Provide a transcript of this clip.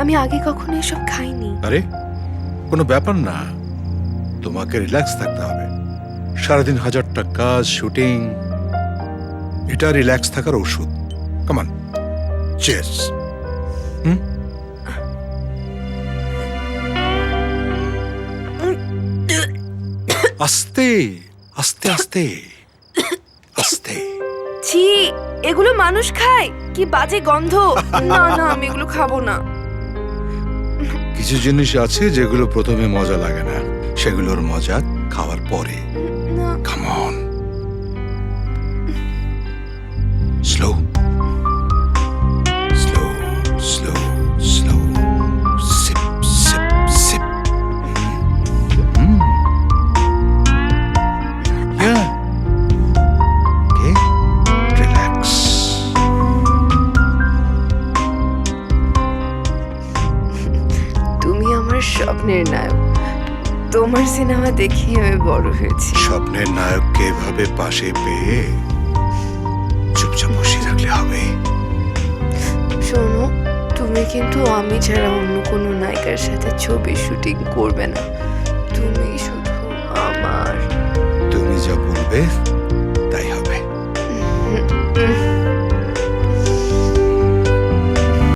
আমি আগে কখনো এসব খাইনি। আরে কোনো ব্যাপার না, তোমাকে রিল্যাক্স থাকতে হবে। সারাদিন হাজারটা কাজ, শুটিং, এটা রিল্যাক্স থাকার ওষুধ। কামান, চিয়ার্স। আস্তে আস্তে আস্তে আস্তে। ছি, এগুলো মানুষ খায়? কি বাজে গন্ধ। না না, আমি এগুলো খাবো না। কিছু জিনিস আছে যেগুলো প্রথমে মজা লাগে না, সেগুলোর মজা খাওয়ার পরে। না। Come on, slow slow slow slow, sip sip sip. Yeah. Okay. Relax. তুমি আমার স্বপ্নের নায়ক। তোমার সিনেমা দেখি আমি বড় হয়েছি। স্বপ্নের নায়ককে এভাবে পাশে পেয়ে চুপচাপ বসে রাখলে হবে? শোনো, তুমি কিন্তু আমি ছাড়া অন্য কোনো নায়িকার সাথে ছবির শুটিং করবে না।